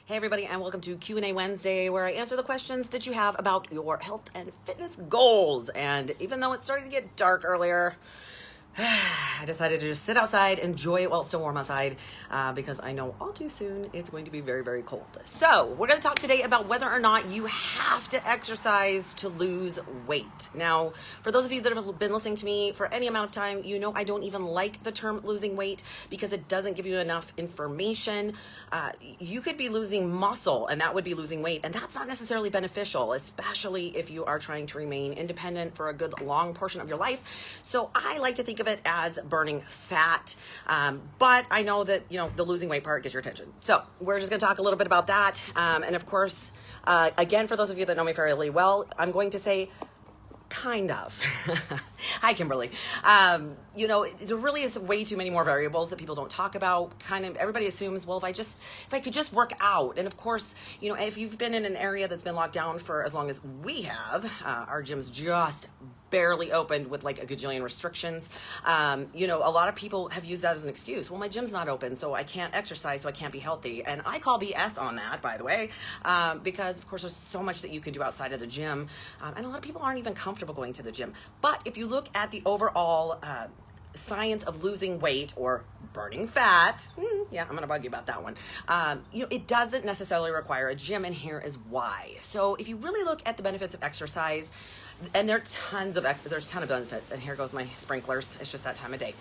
Hey everybody, and welcome to Q&A Wednesday, where I answer the questions that you have about your health and fitness goals. And even though it's starting to get dark earlier, I decided to just sit outside, enjoy it while it's still warm outside, because I know all too soon it's going to be very, very cold. So we're going to talk today about whether or not you have to exercise to lose weight. Now, for those of you that have been listening to me for any amount of time, you know I don't even like the term losing weight because it doesn't give you enough information. You could be losing muscle, and that would be losing weight, and that's not necessarily beneficial, especially if you are trying to remain independent for a good long portion of your life. So I like to think of it as burning fat, but I know that the losing weight part gets your attention. So we're just going to talk a little bit about that, and of course, again, for those of you that know me fairly well, I'm going to say kind of. Hi, Kimberly. There really is way too many more variables that people don't talk about. Kind of everybody assumes, well, if I could just work out. And of course, if you've been in an area that's been locked down for as long as we have, our gym's just barely opened with like a gajillion restrictions. A lot of people have used that as an excuse. Well, my gym's not open, so I can't exercise, so I can't be healthy. And I call BS on that, by the way, because of course there's so much that you can do outside of the gym. And a lot of people aren't even comfortable going to the gym. But if you look at the overall science of losing weight or burning fat, I'm going to bug you about that one. It doesn't necessarily require a gym, and here is why. So if you really look at the benefits of exercise, and there's tons of benefits, and here goes my sprinklers, it's just that time of day.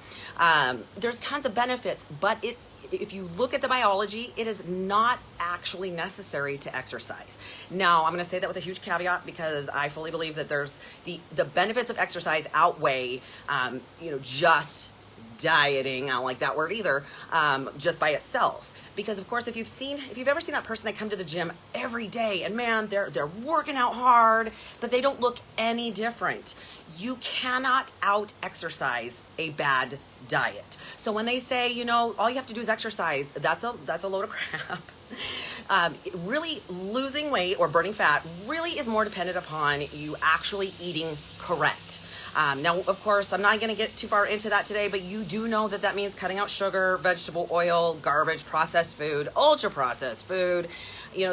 There's tons of benefits, but if you look at the biology, it is not actually necessary to exercise. Now, I'm going to say that with a huge caveat because I fully believe that there's the benefits of exercise outweigh, just dieting. I don't like that word either, just by itself. Because of course, if you've ever seen that person that come to the gym every day and man, they're working out hard, but they don't look any different. You cannot out-exercise a bad diet. So when they say, all you have to do is exercise, that's a load of crap. Really losing weight or burning fat really is more dependent upon you actually eating correct. Now, of course, I'm not going to get too far into that today, but you do know that means cutting out sugar, vegetable oil, garbage, processed food, ultra-processed food. You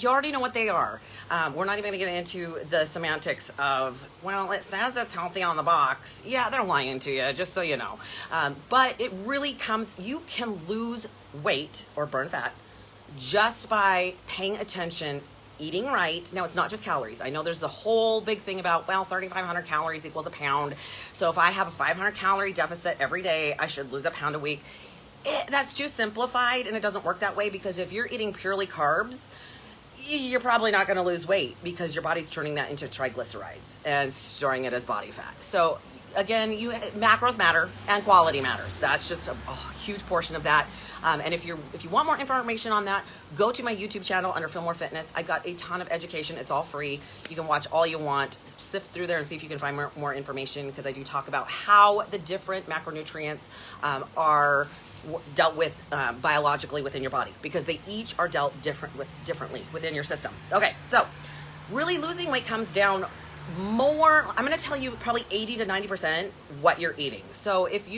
already know what they are. We're not even going to get into the semantics of, well, it says it's healthy on the box. Yeah, they're lying to you, just so you know. But it really you can lose weight or burn fat just by paying attention, eating right. Now, it's not just calories. I know there's a whole big thing about, 3,500 calories equals a pound. So if I have a 500 calorie deficit every day, I should lose a pound a week. That's too simplified, and it doesn't work that way, because if you're eating purely carbs, you're probably not going to lose weight because your body's turning that into triglycerides and storing it as body fat. So again, macros matter and quality matters. That's just a huge portion of that. And if you want more information on that, go to my YouTube channel under Fillmore Fitness. I've got a ton of education. It's all free. You can watch all you want. Sift through there and see if you can find more information, because I do talk about how the different macronutrients are dealt with biologically within your body, because they each are dealt differently within your system. Okay, so really losing weight comes down more, I'm going to tell you probably 80 to 90% what you're eating. So if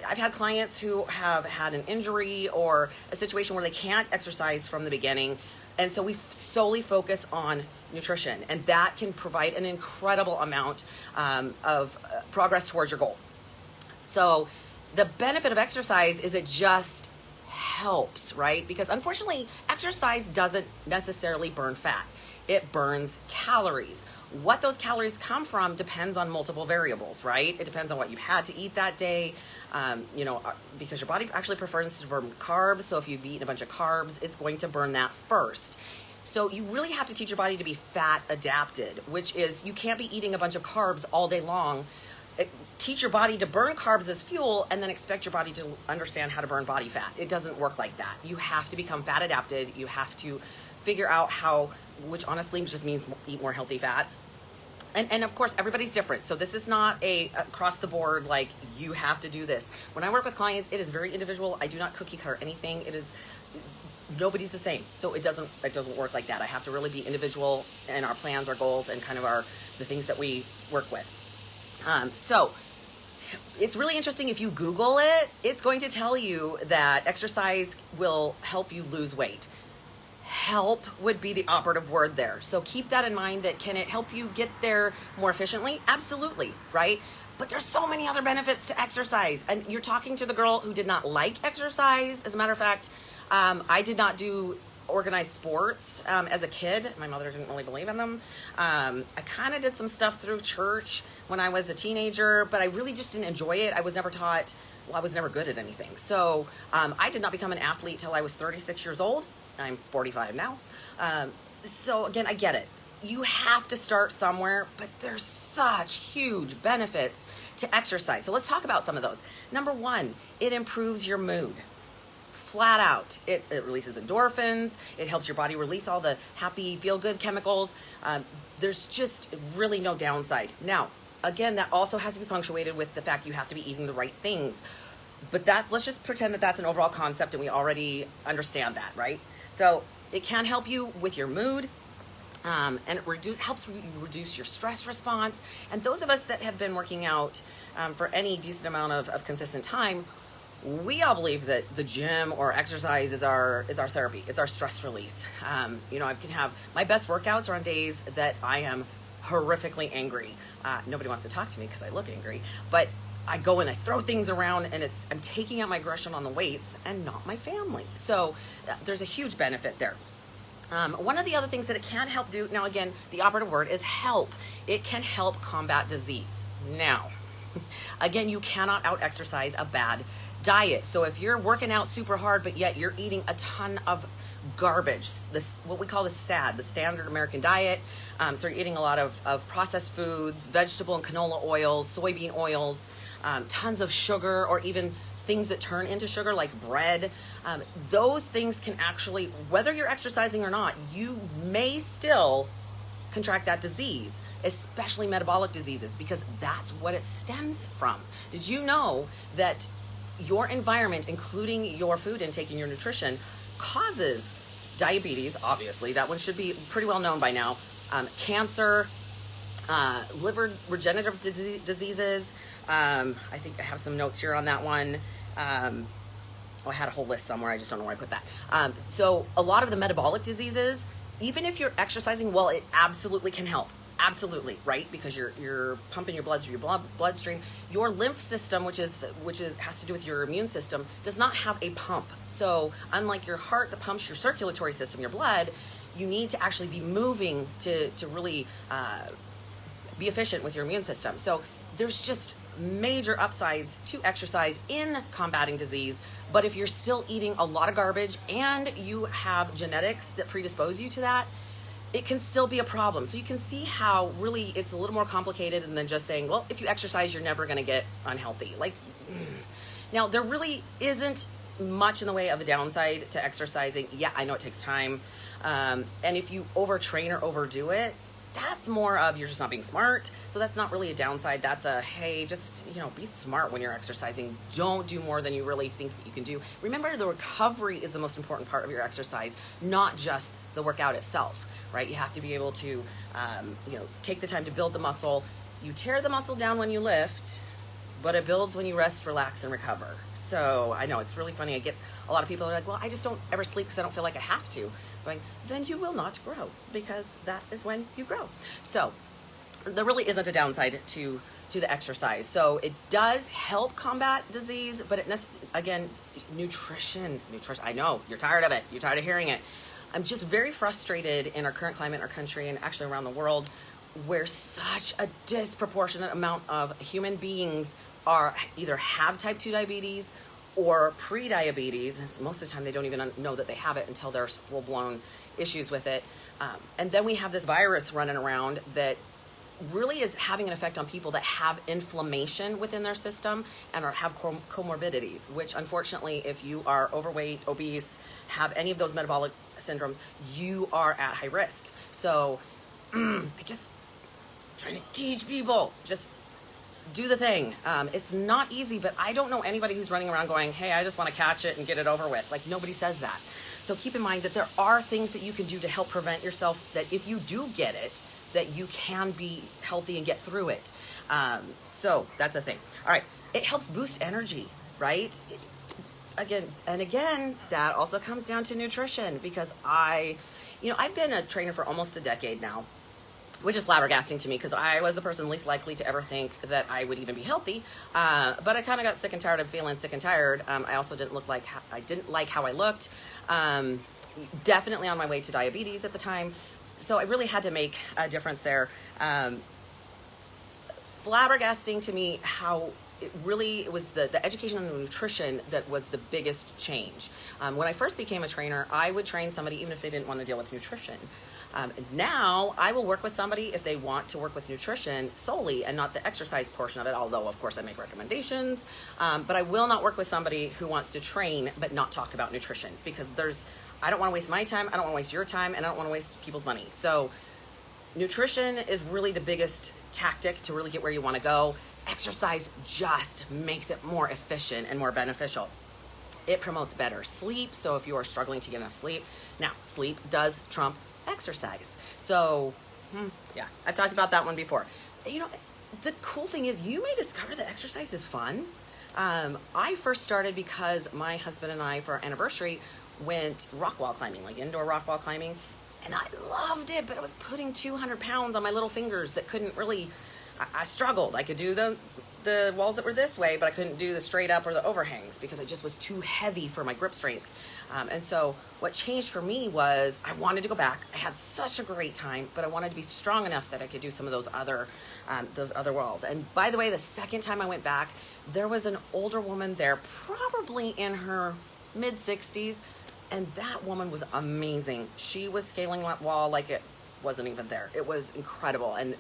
I've had clients who have had an injury or a situation where they can't exercise from the beginning, and so we solely focus on nutrition, and that can provide an incredible amount of progress towards your goal. So the benefit of exercise is it just helps, right? Because unfortunately, exercise doesn't necessarily burn fat. It burns calories. What those calories come from depends on multiple variables, right? It depends on what you've had to eat that day, because your body actually prefers to burn carbs. So if you've eaten a bunch of carbs, it's going to burn that first. So you really have to teach your body to be fat adapted, which is you can't be eating a bunch of carbs all day long. Teach your body to burn carbs as fuel and then expect your body to understand how to burn body fat. It doesn't work like that. You have to become fat adapted. You have to figure out how, which honestly just means eat more healthy fats. And of course, everybody's different. So this is not a across the board, like you have to do this. When I work with clients, it is very individual. I do not cookie cutter anything. Nobody's the same. So it doesn't work like that. I have to really be individual in our plans, our goals, and kind of the things that we work with. So it's really interesting. If you Google it, it's going to tell you that exercise will help you lose weight. help would be the operative word there. So keep that in mind, that can it help you get there more efficiently? Absolutely, right? But there's so many other benefits to exercise. And you're talking to the girl who did not like exercise. As a matter of fact, I did not do organized sports as a kid. My mother didn't really believe in them. I kind of did some stuff through church when I was a teenager, but I really just didn't enjoy it. I was never taught, well, I was never good at anything. So I did not become an athlete till I was 36 years old. I'm 45 now. So again, I get it. You have to start somewhere, but there's such huge benefits to exercise. So let's talk about some of those. Number one, it improves your mood. Flat out. It releases endorphins. It helps your body release all the happy, feel-good chemicals. There's just really no downside. Now, again, that also has to be punctuated with the fact you have to be eating the right things. But let's just pretend that that's an overall concept and we already understand that, right? So it can help you with your mood. And it helps reduce your stress response. And those of us that have been working out for any decent amount of consistent time, we all believe that the gym or exercise is our therapy. It's our stress release. I can have my best workouts are on days that I am horrifically angry. Nobody wants to talk to me because I look angry, but I go and I throw things around, and I'm taking out my aggression on the weights and not my family. So there's a huge benefit there. One of the other things that it can help do, now again, the operative word is help. It can help combat disease. Now, again, you cannot out-exercise a bad diet. So if you're working out super hard, but yet you're eating a ton of garbage, what we call the SAD, the standard American diet. So you're eating a lot of processed foods, vegetable and canola oils, soybean oils, tons of sugar, or even things that turn into sugar like bread. Those things can actually, whether you're exercising or not, you may still contract that disease, especially metabolic diseases, because that's what it stems from. Did you know that your environment, including your food intake and your nutrition, causes diabetes? Obviously, that one should be pretty well known by now. Cancer, liver regenerative diseases. I think I have some notes here on that one. I had a whole list somewhere. I just don't know where I put that. So a lot of the metabolic diseases, even if you're exercising, well, it absolutely can help. Absolutely, right? Because you're pumping your blood through your bloodstream. Your lymph system, which has to do with your immune system, does not have a pump. So unlike your heart that pumps your circulatory system, your blood, you need to actually be moving to really be efficient with your immune system. So there's just major upsides to exercise in combating disease. But if you're still eating a lot of garbage and you have genetics that predispose you to that, it can still be a problem. So you can see how really it's a little more complicated than just saying, well, if you exercise, you're never going to get unhealthy. Now, there really isn't much in the way of a downside to exercising. Yeah, I know it takes time. And if you overtrain or overdo it, that's more of you're just not being smart. So that's not really a downside. That's a, hey, just, be smart when you're exercising. Don't do more than you really think that you can do. Remember, the recovery is the most important part of your exercise, not just the workout itself, right? You have to be able to, take the time to build the muscle. You tear the muscle down when you lift, but it builds when you rest, relax, and recover. So I know it's really funny. I get a lot of people are like, well, I just don't ever sleep because I don't feel like I have to. Going, then you will not grow, because that is when you grow. So there really isn't a downside to the exercise. So it does help combat disease, but again, nutrition. I know you're tired of it. You're tired of hearing it. I'm just very frustrated in our current climate in our country and actually around the world, where such a disproportionate amount of human beings either have type 2 diabetes or pre-diabetes. And most of the time they don't even know that they have it until there's full-blown issues with it. And then we have this virus running around that really is having an effect on people that have inflammation within their system and have comorbidities, which unfortunately, if you are overweight, obese, have any of those metabolic syndromes, you are at high risk. So I just trying to teach people, just do the thing. It's not easy, but I don't know anybody who's running around going, hey, I just want to catch it and get it over with. Like, nobody says that. So keep in mind that there are things that you can do to help prevent yourself, that if you do get it, that you can be healthy and get through it. So that's a thing. All right. It helps boost energy, right? again, that also comes down to nutrition, because I've been a trainer for almost a decade now, which is flabbergasting to me, because I was the person least likely to ever think that I would even be healthy. But I kind of got sick and tired of feeling sick and tired. I also didn't like how I looked. Definitely on my way to diabetes at the time. So I really had to make a difference there. Flabbergasting to me how it was the education on the nutrition that was the biggest change. When I first became a trainer, I would train somebody even if they didn't want to deal with nutrition. Now I will work with somebody if they want to work with nutrition solely and not the exercise portion of it, although of course I make recommendations. But I will not work with somebody who wants to train but not talk about nutrition, because I don't want to waste my time, I don't want to waste your time, and I don't want to waste people's money. So nutrition is really the biggest tactic to really get where you want to go. Exercise just makes it more efficient and more beneficial. It promotes better sleep. So if you are struggling to get enough sleep, now sleep does trump exercise. So yeah, I've talked about that one before. The cool thing is you may discover that exercise is fun. I first started because my husband and I, for our anniversary, went rock wall climbing, like indoor rock wall climbing, and I loved it, but I was putting 200 pounds on my little fingers that couldn't really, I struggled. I could do the walls that were this way, but I couldn't do the straight up or the overhangs because it just was too heavy for my grip strength. And so what changed for me was I wanted to go back. I had such a great time, but I wanted to be strong enough that I could do some of those other walls. And by the way, the second time I went back, there was an older woman there, probably in her mid-60s, and that woman was amazing. She was scaling that wall like it wasn't even there. It was incredible. And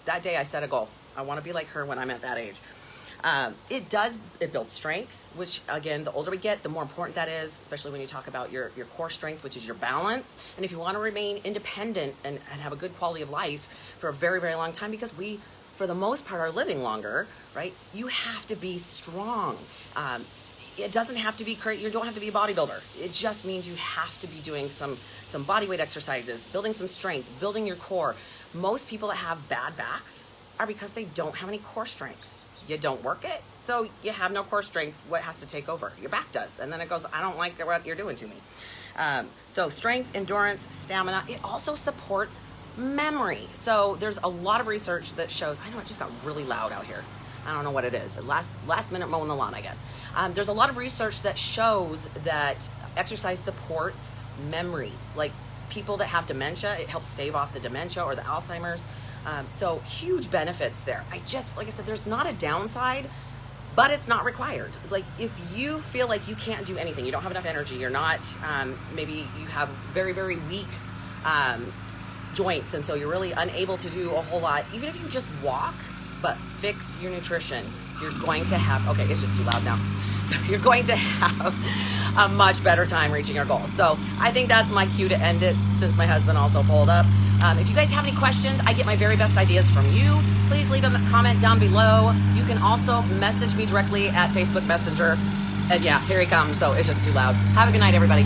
that day I set a goal. I want to be like her when I'm at that age. It builds strength, which again, the older we get, the more important that is, especially when you talk about your core strength, which is your balance. And if you want to remain independent and have a good quality of life for a very, very long time, because we, for the most part, are living longer, right? You have to be strong. It doesn't have to be crazy. You don't have to be a bodybuilder. It just means you have to be doing some body weight exercises, building some strength, building your core. Most people that have bad backs are because they don't have any core strength. You don't work it, so you have no core strength. What has to take over? Your back does. And then it goes, I don't like what you're doing to me. So strength, endurance, stamina. It also supports memory. So there's a lot of research that shows, I know it just got really loud out here. I don't know what it is. Last minute mowing the lawn, I guess. There's a lot of research that shows that exercise supports memories. Like people that have dementia, it helps stave off the dementia or the Alzheimer's. So huge benefits there. Like I said, there's not a downside, but it's not required. Like if you feel like you can't do anything, you don't have enough energy, you're not, maybe you have very, very weak joints, and so you're really unable to do a whole lot. Even if you just walk, but fix your nutrition, you're going to have, okay, it's just too loud now. You're going to have a much better time reaching your goals. So I think that's my cue to end it, since my husband also pulled up. If you guys have any questions, I get my very best ideas from you. Please leave a comment down below. You can also message me directly at Facebook Messenger. And yeah, here he comes. So it's just too loud. Have a good night, everybody.